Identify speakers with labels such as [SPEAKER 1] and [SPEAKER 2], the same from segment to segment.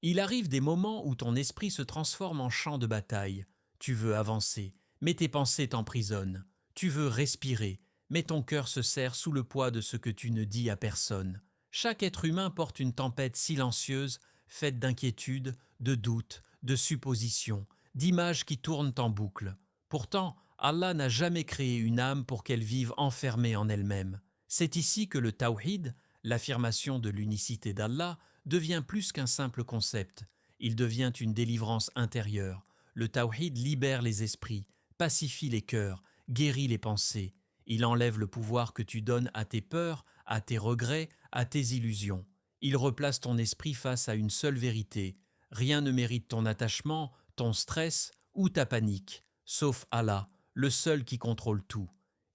[SPEAKER 1] Il arrive des moments où ton esprit se transforme en champ de bataille. Tu veux avancer, mais tes pensées t'emprisonnent. Tu veux respirer, mais ton cœur se serre sous le poids de ce que tu ne dis à personne. Chaque être humain porte une tempête silencieuse, faite d'inquiétudes, de doutes, de suppositions, d'images qui tournent en boucle. Pourtant, Allah n'a jamais créé une âme pour qu'elle vive enfermée en elle-même. C'est ici que le tawhid, l'affirmation de l'unicité d'Allah, devient plus qu'un simple concept. Il devient une délivrance intérieure. Le tawhid libère les esprits, pacifie les cœurs, guérit les pensées. Il enlève le pouvoir que tu donnes à tes peurs, à tes regrets, à tes illusions. Il replace ton esprit face à une seule vérité. Rien ne mérite ton attachement, ton stress ou ta panique, sauf Allah, le seul qui contrôle tout.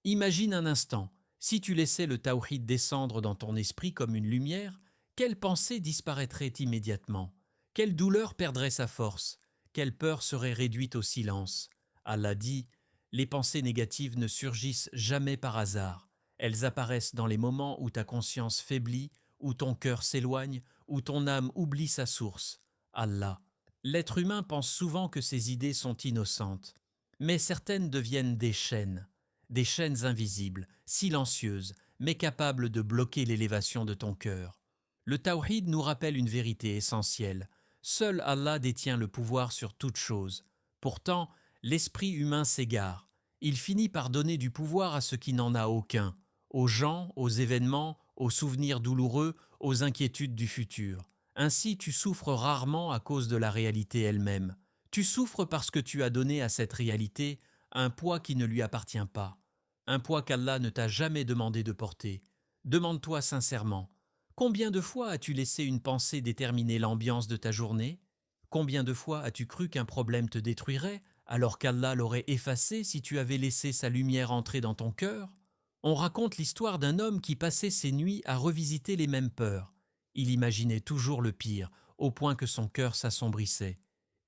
[SPEAKER 1] Imagine un instant, si tu laissais le tawhid descendre dans ton esprit comme une lumière, quelle pensée disparaîtrait immédiatement? Quelle douleur perdrait sa force? Quelle peur serait réduite au silence? Allah dit, les pensées négatives ne surgissent jamais par hasard. Elles apparaissent dans les moments où ta conscience faiblit, où ton cœur s'éloigne, où ton âme oublie sa source. Allah. L'être humain pense souvent que ses idées sont innocentes, mais certaines deviennent des chaînes invisibles, silencieuses, mais capables de bloquer l'élévation de ton cœur. Le tawhid nous rappelle une vérité essentielle. Seul Allah détient le pouvoir sur toute chose. Pourtant, l'esprit humain s'égare. Il finit par donner du pouvoir à ce qui n'en a aucun, aux gens, aux événements, aux souvenirs douloureux, aux inquiétudes du futur. Ainsi, tu souffres rarement à cause de la réalité elle-même. Tu souffres parce que tu as donné à cette réalité un poids qui ne lui appartient pas, un poids qu'Allah ne t'a jamais demandé de porter. Demande-toi sincèrement, combien de fois as-tu laissé une pensée déterminer l'ambiance de ta journée? Combien de fois as-tu cru qu'un problème te détruirait alors qu'Allah l'aurait effacé si tu avais laissé sa lumière entrer dans ton cœur? On raconte l'histoire d'un homme qui passait ses nuits à revisiter les mêmes peurs. Il imaginait toujours le pire, au point que son cœur s'assombrissait.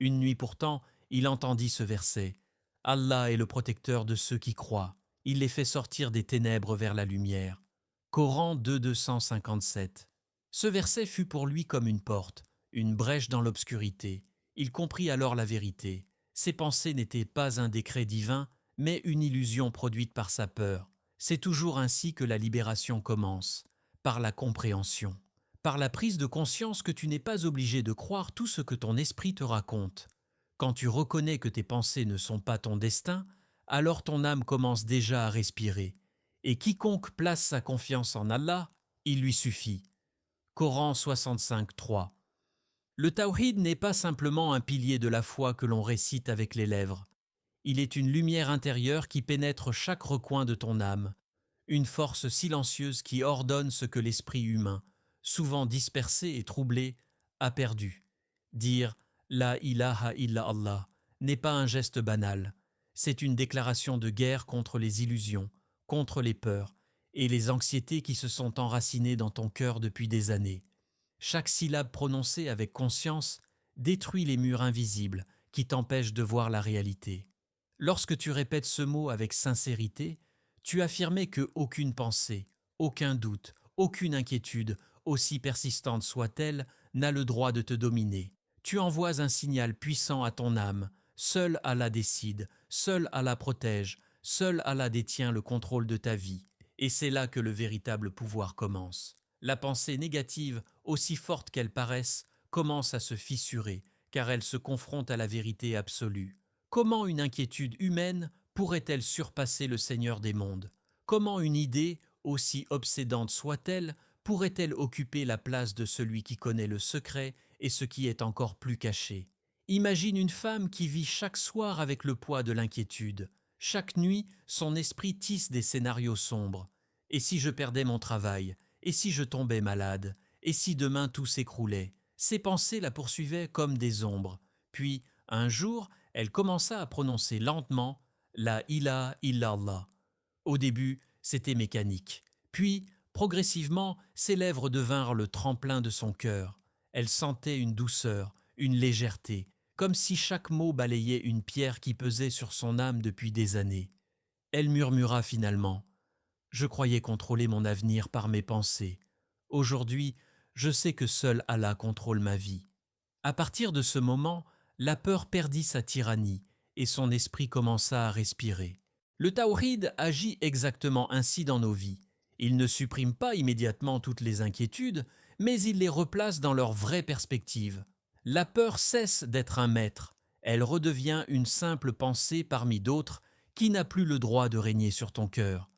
[SPEAKER 1] Une nuit pourtant, il entendit ce verset. Allah est le protecteur de ceux qui croient. Il les fait sortir des ténèbres vers la lumière. Coran 2:257. Ce verset fut pour lui comme une porte, une brèche dans l'obscurité. Il comprit alors la vérité. Ses pensées n'étaient pas un décret divin, mais une illusion produite par sa peur. C'est toujours ainsi que la libération commence, par la compréhension, par la prise de conscience que tu n'es pas obligé de croire tout ce que ton esprit te raconte. Quand tu reconnais que tes pensées ne sont pas ton destin, alors ton âme commence déjà à respirer. Et quiconque place sa confiance en Allah, il lui suffit. Coran 65:3. Le tawhid n'est pas simplement un pilier de la foi que l'on récite avec les lèvres. Il est une lumière intérieure qui pénètre chaque recoin de ton âme, une force silencieuse qui ordonne ce que l'esprit humain, souvent dispersé et troublé, a perdu. Dire La ilaha illa Allah n'est pas un geste banal, c'est une déclaration de guerre contre les illusions, contre les peurs et les anxiétés qui se sont enracinées dans ton cœur depuis des années. Chaque syllabe prononcée avec conscience détruit les murs invisibles qui t'empêchent de voir la réalité. Lorsque tu répètes ce mot avec sincérité, tu affirmais que aucune pensée, aucun doute, aucune inquiétude, aussi persistante soit-elle, n'a le droit de te dominer. Tu envoies un signal puissant à ton âme. Seul Allah décide, seul Allah protège, seul Allah détient le contrôle de ta vie. Et c'est là que le véritable pouvoir commence. La pensée négative, aussi forte qu'elle paraisse, commence à se fissurer, car elle se confronte à la vérité absolue. Comment une inquiétude humaine pourrait-elle surpasser le Seigneur des mondes? Comment une idée, aussi obsédante soit-elle, pourrait-elle occuper la place de celui qui connaît le secret et ce qui est encore plus caché? Imagine une femme qui vit chaque soir avec le poids de l'inquiétude. Chaque nuit, son esprit tisse des scénarios sombres. Et si je perdais mon travail? Et si je tombais malade? Et si demain tout s'écroulait? Ces pensées la poursuivaient comme des ombres. Puis, un jour, elle commença à prononcer lentement la ilaha illallah. Au début, c'était mécanique. Puis, progressivement, ses lèvres devinrent le tremplin de son cœur. Elle sentait une douceur, une légèreté, comme si chaque mot balayait une pierre qui pesait sur son âme depuis des années. Elle murmura finalement « Je croyais contrôler mon avenir par mes pensées. Aujourd'hui, je sais que seul Allah contrôle ma vie. » À partir de ce moment, la peur perdit sa tyrannie et son esprit commença à respirer. Le tawhid agit exactement ainsi dans nos vies. Il ne supprime pas immédiatement toutes les inquiétudes, mais il les replace dans leur vraie perspective. La peur cesse d'être un maître, elle redevient une simple pensée parmi d'autres qui n'a plus le droit de régner sur ton cœur.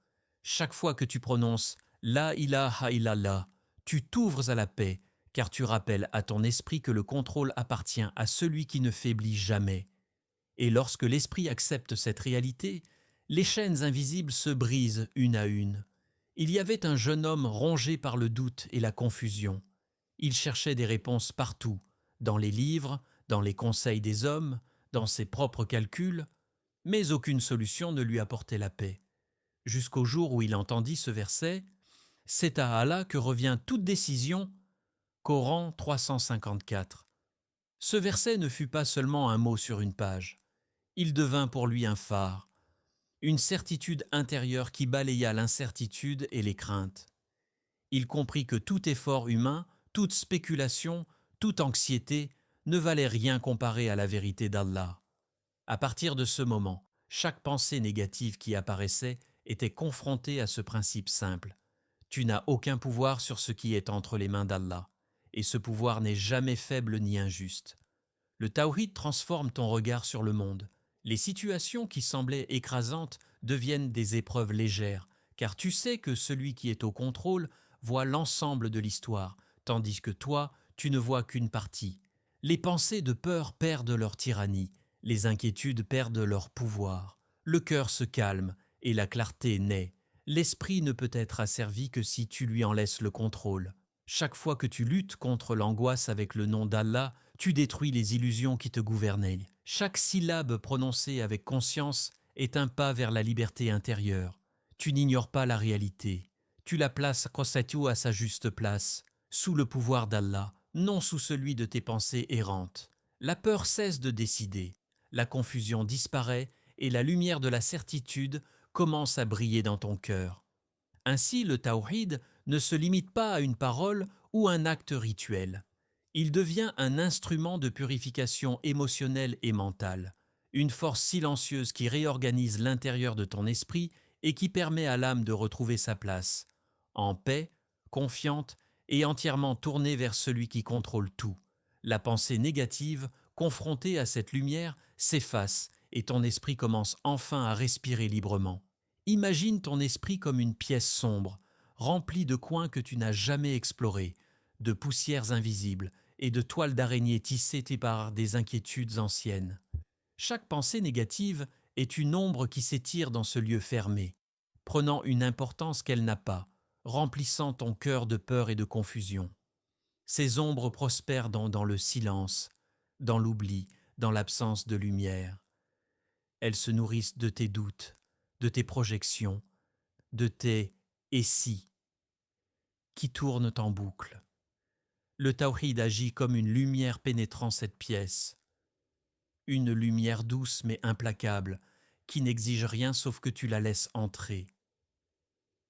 [SPEAKER 1] Chaque fois que tu prononces La ilaha illallah, tu t'ouvres à la paix, car tu rappelles à ton esprit que le contrôle appartient à celui qui ne faiblit jamais. Et lorsque l'esprit accepte cette réalité, les chaînes invisibles se brisent une à une. Il y avait un jeune homme rongé par le doute et la confusion. Il cherchait des réponses partout, dans les livres, dans les conseils des hommes, dans ses propres calculs, mais aucune solution ne lui apportait la paix. Jusqu'au jour où il entendit ce verset « C'est à Allah que revient toute décision » Coran 354. Ce verset ne fut pas seulement un mot sur une page. Il devint pour lui un phare, une certitude intérieure qui balaya l'incertitude et les craintes. Il comprit que tout effort humain, toute spéculation, toute anxiété ne valait rien comparé à la vérité d'Allah. À partir de ce moment, chaque pensée négative qui apparaissait était confrontée à ce principe simple. Tu n'as aucun pouvoir sur ce qui est entre les mains d'Allah, et ce pouvoir n'est jamais faible ni injuste. Le tawhid transforme ton regard sur le monde. Les situations qui semblaient écrasantes deviennent des épreuves légères, car tu sais que celui qui est au contrôle voit l'ensemble de l'histoire, tandis que toi, tu ne vois qu'une partie. Les pensées de peur perdent leur tyrannie, les inquiétudes perdent leur pouvoir. Le cœur se calme et la clarté naît. L'esprit ne peut être asservi que si tu lui en laisses le contrôle. Chaque fois que tu luttes contre l'angoisse avec le nom d'Allah, tu détruis les illusions qui te gouvernaient. Chaque syllabe prononcée avec conscience est un pas vers la liberté intérieure. Tu n'ignores pas la réalité. Tu la places à sa juste place, sous le pouvoir d'Allah, non sous celui de tes pensées errantes. La peur cesse de décider. La confusion disparaît et la lumière de la certitude commence à briller dans ton cœur. Ainsi, le tawhid ne se limite pas à une parole ou un acte rituel. Il devient un instrument de purification émotionnelle et mentale, une force silencieuse qui réorganise l'intérieur de ton esprit et qui permet à l'âme de retrouver sa place, en paix, confiante et entièrement tournée vers celui qui contrôle tout. La pensée négative, confrontée à cette lumière, s'efface et ton esprit commence enfin à respirer librement. Imagine ton esprit comme une pièce sombre, remplie de coins que tu n'as jamais explorés, de poussières invisibles et de toiles d'araignées tissées par des inquiétudes anciennes. Chaque pensée négative est une ombre qui s'étire dans ce lieu fermé, prenant une importance qu'elle n'a pas, remplissant ton cœur de peur et de confusion. Ces ombres prospèrent dans le silence, dans l'oubli, dans l'absence de lumière. Elles se nourrissent de tes doutes, de tes projections, de tes « et si » qui tournent en boucle. Le tawhid agit comme une lumière pénétrant cette pièce. Une lumière douce mais implacable, qui n'exige rien sauf que tu la laisses entrer.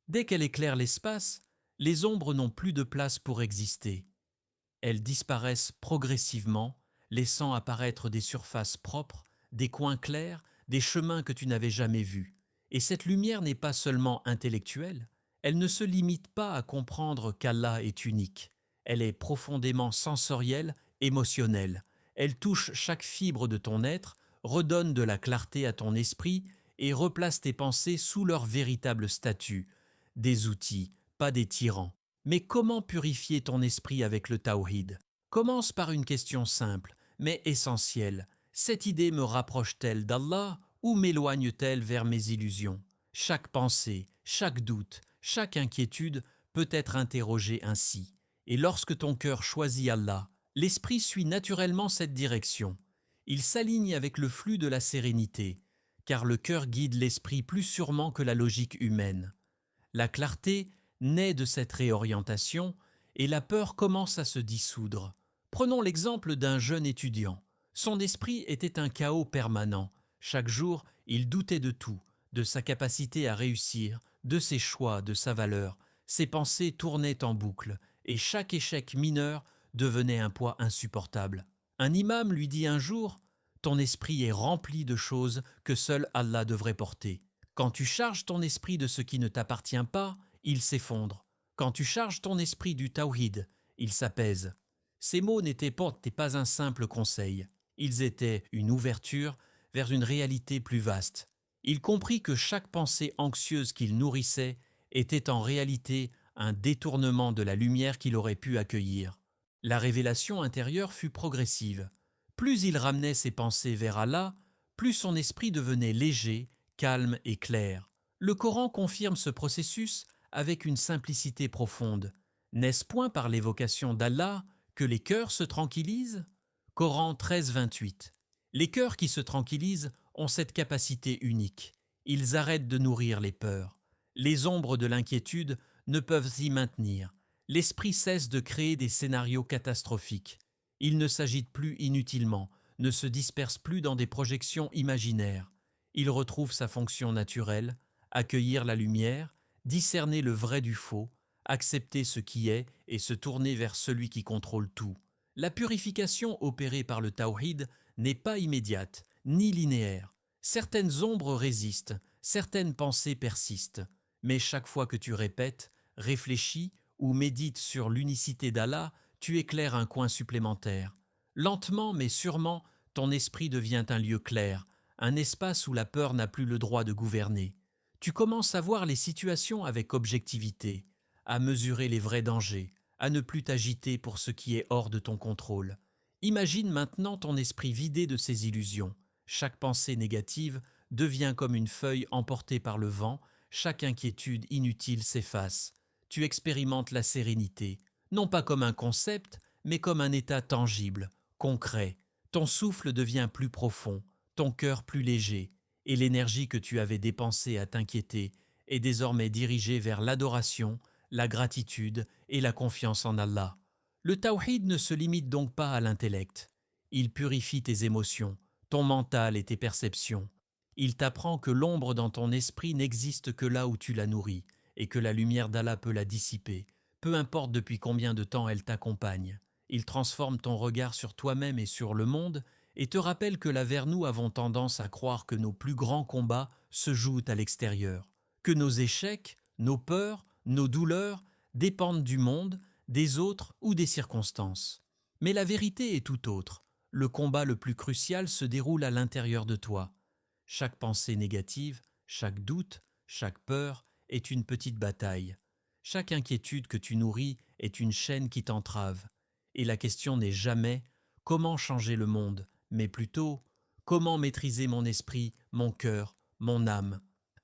[SPEAKER 1] Dès qu'elle éclaire l'espace, les ombres n'ont plus de place pour exister. Elles disparaissent progressivement, laissant apparaître des surfaces propres, des coins clairs, des chemins que tu n'avais jamais vus. Et cette lumière n'est pas seulement intellectuelle, elle ne se limite pas à comprendre qu'Allah est unique. Elle est profondément sensorielle, émotionnelle. Elle touche chaque fibre de ton être, redonne de la clarté à ton esprit et replace tes pensées sous leur véritable statut. Des outils, pas des tyrans. Mais comment purifier ton esprit avec le tawhid? Commence par une question simple, mais essentielle. Cette idée me rapproche-t-elle d'Allah ou m'éloigne-t-elle vers mes illusions? Chaque pensée, chaque doute, chaque inquiétude peut être interrogée ainsi. Et lorsque ton cœur choisit Allah, l'esprit suit naturellement cette direction. Il s'aligne avec le flux de la sérénité, car le cœur guide l'esprit plus sûrement que la logique humaine. La clarté naît de cette réorientation et la peur commence à se dissoudre. Prenons l'exemple d'un jeune étudiant. Son esprit était un chaos permanent. Chaque jour, il doutait de tout, de sa capacité à réussir, de ses choix, de sa valeur. Ses pensées tournaient en boucle et chaque échec mineur devenait un poids insupportable. Un imam lui dit un jour: ton esprit est rempli de choses que seul Allah devrait porter. Quand tu charges ton esprit de ce qui ne t'appartient pas, il s'effondre. Quand tu charges ton esprit du tawhid, il s'apaise. Ces mots n'étaient pas un simple conseil. Ils étaient une ouverture vers une réalité plus vaste. Il comprit que chaque pensée anxieuse qu'il nourrissait était en réalité un détournement de la lumière qu'il aurait pu accueillir. La révélation intérieure fut progressive. Plus il ramenait ses pensées vers Allah, plus son esprit devenait léger, calme et clair. Le Coran confirme ce processus avec une simplicité profonde. N'est-ce point par l'évocation d'Allah que les cœurs se tranquillisent? Coran 13, 28. Les cœurs qui se tranquillisent ont cette capacité unique. Ils arrêtent de nourrir les peurs. Les ombres de l'inquiétude ne peuvent s'y maintenir. L'esprit cesse de créer des scénarios catastrophiques. Il ne s'agite plus inutilement, ne se disperse plus dans des projections imaginaires. Il retrouve sa fonction naturelle, accueillir la lumière, discerner le vrai du faux, accepter ce qui est et se tourner vers celui qui contrôle tout. La purification opérée par le tawhid n'est pas immédiate, ni linéaire. Certaines ombres résistent, certaines pensées persistent, mais chaque fois que tu répètes, réfléchis ou médites sur l'unicité d'Allah, tu éclaires un coin supplémentaire. Lentement mais sûrement, ton esprit devient un lieu clair, un espace où la peur n'a plus le droit de gouverner. Tu commences à voir les situations avec objectivité, à mesurer les vrais dangers, à ne plus t'agiter pour ce qui est hors de ton contrôle. Imagine maintenant ton esprit vidé de ses illusions. Chaque pensée négative devient comme une feuille emportée par le vent, chaque inquiétude inutile s'efface. Tu expérimentes la sérénité, non pas comme un concept, mais comme un état tangible, concret. Ton souffle devient plus profond, ton cœur plus léger, et l'énergie que tu avais dépensée à t'inquiéter est désormais dirigée vers l'adoration, la gratitude et la confiance en Allah. Le tawhid ne se limite donc pas à l'intellect. Il purifie tes émotions, ton mental et tes perceptions. Il t'apprend que l'ombre dans ton esprit n'existe que là où tu la nourris et que la lumière d'Allah peut la dissiper, peu importe depuis combien de temps elle t'accompagne. Il transforme ton regard sur toi-même et sur le monde et te rappelle que là vers nous avons tendance à croire que nos plus grands combats se jouent à l'extérieur, que nos échecs, nos peurs, nos douleurs dépendent du monde, des autres ou des circonstances. Mais la vérité est tout autre. Le combat le plus crucial se déroule à l'intérieur de toi. Chaque pensée négative, chaque doute, chaque peur est une petite bataille. Chaque inquiétude que tu nourris est une chaîne qui t'entrave. Et la question n'est jamais comment changer le monde, mais plutôt comment maîtriser mon esprit, mon cœur, mon âme.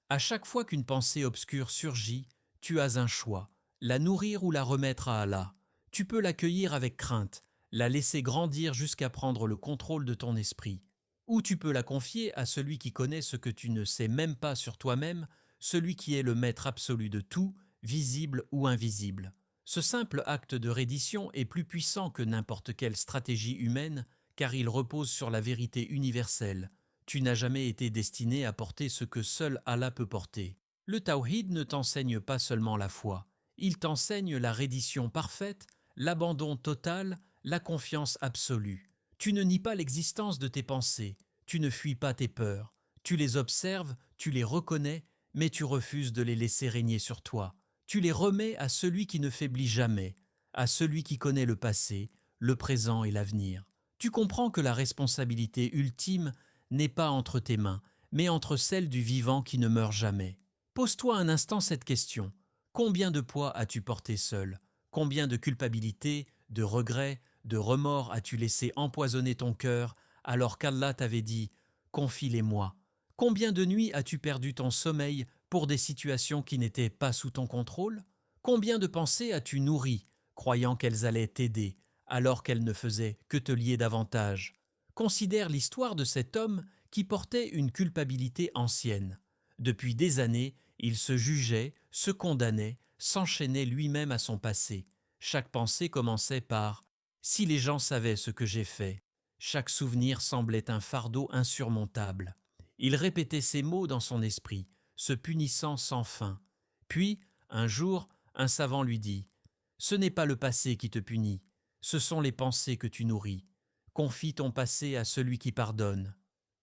[SPEAKER 1] À chaque fois qu'une pensée obscure surgit, tu as un choix, la nourrir ou la remettre à Allah. Tu peux l'accueillir avec crainte, la laisser grandir jusqu'à prendre le contrôle de ton esprit. Ou tu peux la confier à celui qui connaît ce que tu ne sais même pas sur toi-même, celui qui est le maître absolu de tout, visible ou invisible. Ce simple acte de reddition est plus puissant que n'importe quelle stratégie humaine, car il repose sur la vérité universelle. Tu n'as jamais été destiné à porter ce que seul Allah peut porter. Le tawhid ne t'enseigne pas seulement la foi, il t'enseigne la reddition parfaite, l'abandon total, la confiance absolue. Tu ne nies pas l'existence de tes pensées, tu ne fuis pas tes peurs, tu les observes, tu les reconnais, mais tu refuses de les laisser régner sur toi. Tu les remets à celui qui ne faiblit jamais, à celui qui connaît le passé, le présent et l'avenir. Tu comprends que la responsabilité ultime n'est pas entre tes mains, mais entre celles du vivant qui ne meurt jamais. Pose-toi un instant cette question. Combien de poids as-tu porté seul? Combien de culpabilité, de regrets, de remords as-tu laissé empoisonner ton cœur alors qu'Allah t'avait dit « Confie-les-moi ». Combien de nuits as-tu perdu ton sommeil pour des situations qui n'étaient pas sous ton contrôle? Combien de pensées as-tu nourries, croyant qu'elles allaient t'aider, alors qu'elles ne faisaient que te lier davantage? Considère l'histoire de cet homme qui portait une culpabilité ancienne. Depuis des années, il se jugeait, se condamnait, s'enchaînait lui-même à son passé. Chaque pensée commençait par « Si les gens savaient ce que j'ai fait ». Chaque souvenir semblait un fardeau insurmontable. Il répétait ces mots dans son esprit, se punissant sans fin. Puis, un jour, un savant lui dit « Ce n'est pas le passé qui te punit, ce sont les pensées que tu nourris. Confie ton passé à celui qui pardonne.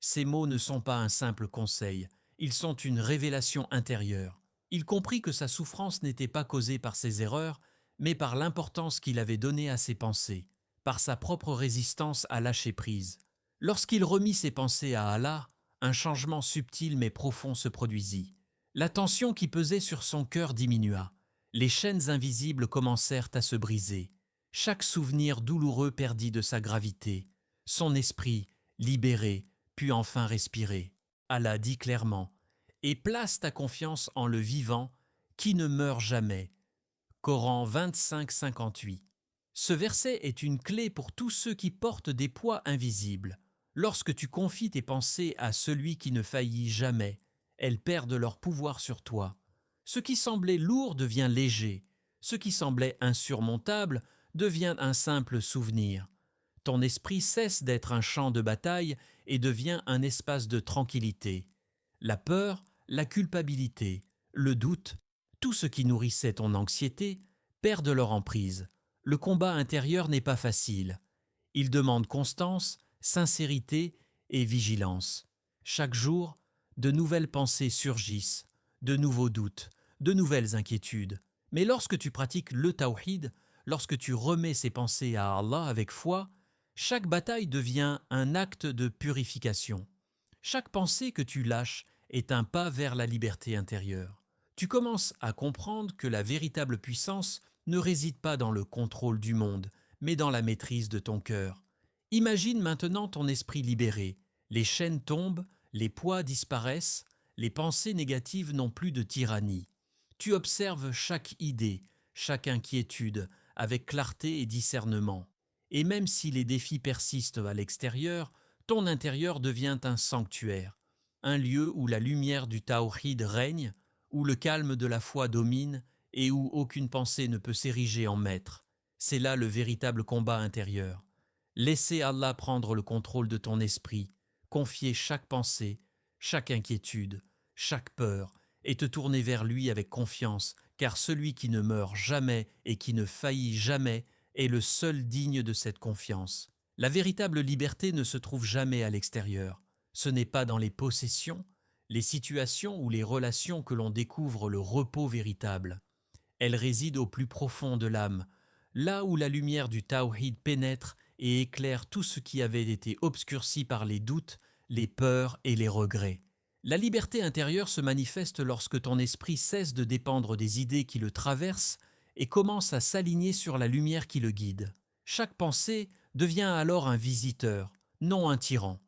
[SPEAKER 1] Ces mots ne sont pas un simple conseil, ils sont une révélation intérieure. Il comprit que sa souffrance n'était pas causée par ses erreurs, mais par l'importance qu'il avait donnée à ses pensées, par sa propre résistance à lâcher prise. Lorsqu'il remit ses pensées à Allah, un changement subtil mais profond se produisit. La tension qui pesait sur son cœur diminua. Les chaînes invisibles commencèrent à se briser. Chaque souvenir douloureux perdit de sa gravité. Son esprit, libéré, put enfin respirer. Allah dit clairement « Et place ta confiance en le vivant, qui ne meurt jamais ». Coran 25-58. Ce verset est une clé pour tous ceux qui portent des poids invisibles. Lorsque tu confies tes pensées à celui qui ne faillit jamais, elles perdent leur pouvoir sur toi. Ce qui semblait lourd devient léger. Ce qui semblait insurmontable devient un simple souvenir. Ton esprit cesse d'être un champ de bataille et devient un espace de tranquillité. La peur, la culpabilité, le doute, tout ce qui nourrissait ton anxiété, perdent leur emprise. Le combat intérieur n'est pas facile. Il demande constance, sincérité et vigilance. Chaque jour, de nouvelles pensées surgissent, de nouveaux doutes, de nouvelles inquiétudes. Mais lorsque tu pratiques le tawhid, lorsque tu remets ces pensées à Allah avec foi, chaque bataille devient un acte de purification. Chaque pensée que tu lâches est un pas vers la liberté intérieure. Tu commences à comprendre que la véritable puissance ne réside pas dans le contrôle du monde, mais dans la maîtrise de ton cœur. Imagine maintenant ton esprit libéré. Les chaînes tombent, les poids disparaissent, les pensées négatives n'ont plus de tyrannie. Tu observes chaque idée, chaque inquiétude, avec clarté et discernement. Et même si les défis persistent à l'extérieur, ton intérieur devient un sanctuaire, un lieu où la lumière du tawhid règne, où le calme de la foi domine et où aucune pensée ne peut s'ériger en maître. C'est là le véritable combat intérieur. Laisser Allah prendre le contrôle de ton esprit, confier chaque pensée, chaque inquiétude, chaque peur, et te tourner vers lui avec confiance, car celui qui ne meurt jamais et qui ne faillit jamais est le seul digne de cette confiance. La véritable liberté ne se trouve jamais à l'extérieur. Ce n'est pas dans les possessions, les situations ou les relations que l'on découvre le repos véritable. Elle réside au plus profond de l'âme, là où la lumière du tawhid pénètre et éclaire tout ce qui avait été obscurci par les doutes, les peurs et les regrets. La liberté intérieure se manifeste lorsque ton esprit cesse de dépendre des idées qui le traversent et commence à s'aligner sur la lumière qui le guide. Chaque pensée devient alors un visiteur, non un tyran.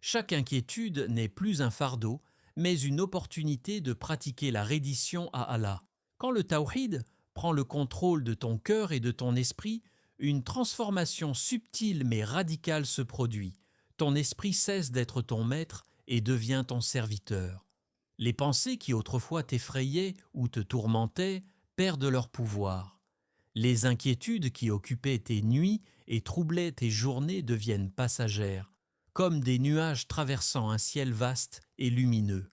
[SPEAKER 1] Chaque inquiétude n'est plus un fardeau, mais une opportunité de pratiquer la reddition à Allah. Quand le tawhid prend le contrôle de ton cœur et de ton esprit, une transformation subtile mais radicale se produit. Ton esprit cesse d'être ton maître et devient ton serviteur. Les pensées qui autrefois t'effrayaient ou te tourmentaient perdent leur pouvoir. Les inquiétudes qui occupaient tes nuits et troublaient tes journées deviennent passagères, comme des nuages traversant un ciel vaste et lumineux.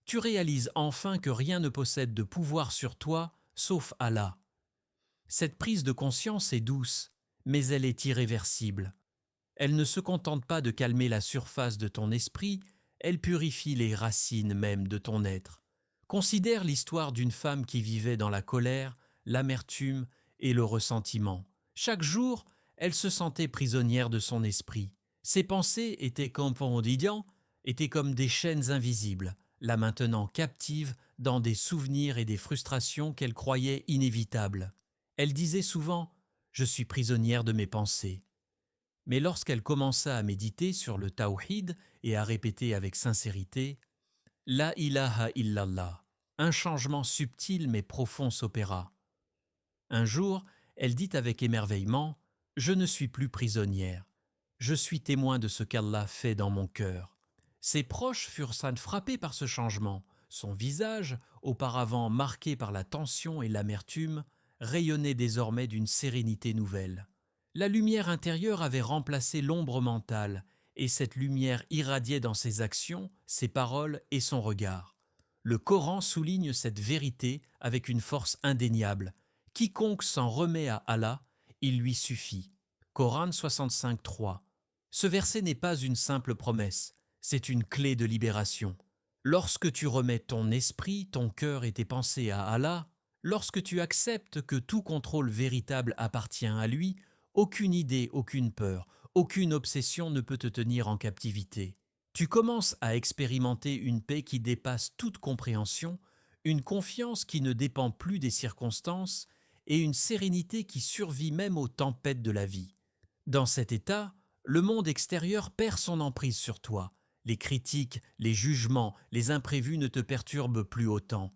[SPEAKER 1] Tu réalises enfin que rien ne possède de pouvoir sur toi sauf Allah. Cette prise de conscience est douce, mais elle est irréversible. Elle ne se contente pas de calmer la surface de ton esprit, elle purifie les racines même de ton être. Considère l'histoire d'une femme qui vivait dans la colère, l'amertume et le ressentiment. Chaque jour, elle se sentait prisonnière de son esprit. Ses pensées étaient comme des chaînes invisibles, la maintenant captive dans des souvenirs et des frustrations qu'elle croyait inévitables. Elle disait souvent « Je suis prisonnière de mes pensées ». Mais lorsqu'elle commença à méditer sur le tawhid et à répéter avec sincérité « La ilaha illallah », un changement subtil mais profond s'opéra. Un jour, elle dit avec émerveillement « Je ne suis plus prisonnière. Je suis témoin de ce qu'Allah fait dans mon cœur. » Ses proches furent frappés par ce changement. Son visage, auparavant marqué par la tension et l'amertume, rayonnait désormais d'une sérénité nouvelle. La lumière intérieure avait remplacé l'ombre mentale, et cette lumière irradiait dans ses actions, ses paroles et son regard. Le Coran souligne cette vérité avec une force indéniable. Quiconque s'en remet à Allah, il lui suffit. Coran 65.3. Ce verset n'est pas une simple promesse, c'est une clé de libération. Lorsque tu remets ton esprit, ton cœur et tes pensées à Allah, lorsque tu acceptes que tout contrôle véritable appartient à lui, aucune idée, aucune peur, aucune obsession ne peut te tenir en captivité. Tu commences à expérimenter une paix qui dépasse toute compréhension, une confiance qui ne dépend plus des circonstances et une sérénité qui survit même aux tempêtes de la vie. Dans cet état, le monde extérieur perd son emprise sur toi. Les critiques, les jugements, les imprévus ne te perturbent plus autant.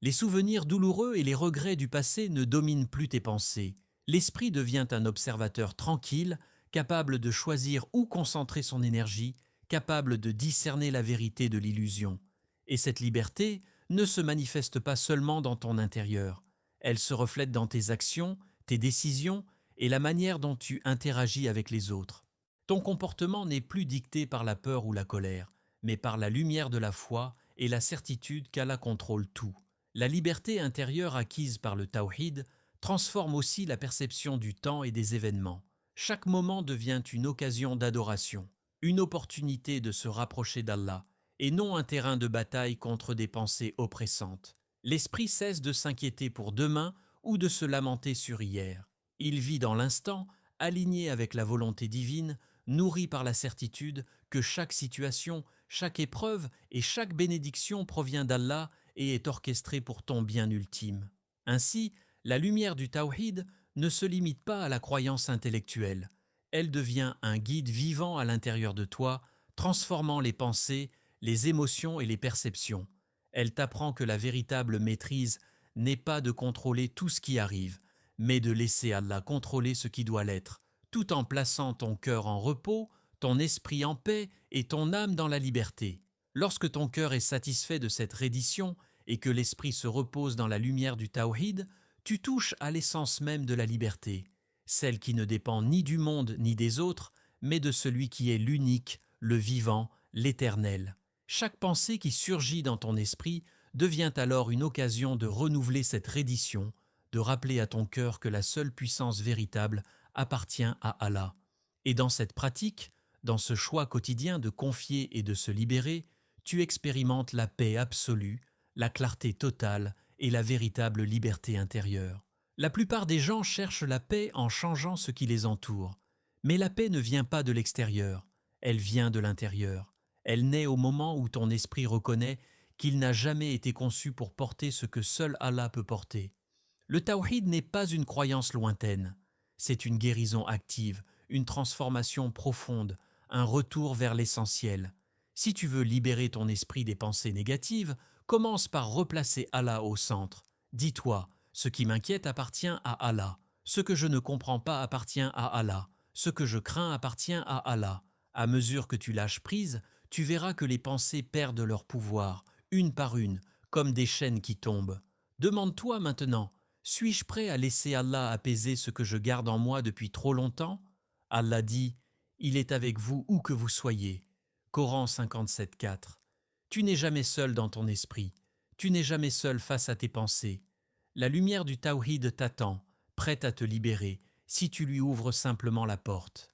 [SPEAKER 1] Les souvenirs douloureux et les regrets du passé ne dominent plus tes pensées. L'esprit devient un observateur tranquille, capable de choisir où concentrer son énergie, capable de discerner la vérité de l'illusion. Et cette liberté ne se manifeste pas seulement dans ton intérieur. Elle se reflète dans tes actions, tes décisions et la manière dont tu interagis avec les autres. Ton comportement n'est plus dicté par la peur ou la colère, mais par la lumière de la foi et la certitude qu'Allah contrôle tout. La liberté intérieure acquise par le tawhid transforme aussi la perception du temps et des événements. Chaque moment devient une occasion d'adoration, une opportunité de se rapprocher d'Allah, et non un terrain de bataille contre des pensées oppressantes. L'esprit cesse de s'inquiéter pour demain ou de se lamenter sur hier. Il vit dans l'instant, aligné avec la volonté divine, nourri par la certitude que chaque situation, chaque épreuve et chaque bénédiction provient d'Allah et est orchestrée pour ton bien ultime. Ainsi, la lumière du tawhid ne se limite pas à la croyance intellectuelle. Elle devient un guide vivant à l'intérieur de toi, transformant les pensées, les émotions et les perceptions. Elle t'apprend que la véritable maîtrise n'est pas de contrôler tout ce qui arrive, mais de laisser Allah contrôler ce qui doit l'être, tout en plaçant ton cœur en repos, ton esprit en paix et ton âme dans la liberté. Lorsque ton cœur est satisfait de cette reddition et que l'esprit se repose dans la lumière du tawhid, tu touches à l'essence même de la liberté, celle qui ne dépend ni du monde ni des autres, mais de celui qui est l'unique, le vivant, l'éternel. Chaque pensée qui surgit dans ton esprit devient alors une occasion de renouveler cette reddition, de rappeler à ton cœur que la seule puissance véritable appartient à Allah. Et dans cette pratique, dans ce choix quotidien de confier et de se libérer, tu expérimentes la paix absolue, la clarté totale et la véritable liberté intérieure. La plupart des gens cherchent la paix en changeant ce qui les entoure. Mais la paix ne vient pas de l'extérieur, elle vient de l'intérieur. Elle naît au moment où ton esprit reconnaît qu'il n'a jamais été conçu pour porter ce que seul Allah peut porter. Le tawhid n'est pas une croyance lointaine, c'est une guérison active, une transformation profonde, un retour vers l'essentiel. Si tu veux libérer ton esprit des pensées négatives, commence par replacer Allah au centre. Dis-toi, ce qui m'inquiète appartient à Allah, ce que je ne comprends pas appartient à Allah, ce que je crains appartient à Allah. À mesure que tu lâches prise, tu verras que les pensées perdent leur pouvoir, une par une, comme des chaînes qui tombent. Demande-toi maintenant, suis-je prêt à laisser Allah apaiser ce que je garde en moi depuis trop longtemps? Allah dit, il est avec vous où que vous soyez. Coran 57.4. Tu n'es jamais seul dans ton esprit. Tu n'es jamais seul face à tes pensées. La lumière du tawhid t'attend, prête à te libérer, si tu lui ouvres simplement la porte.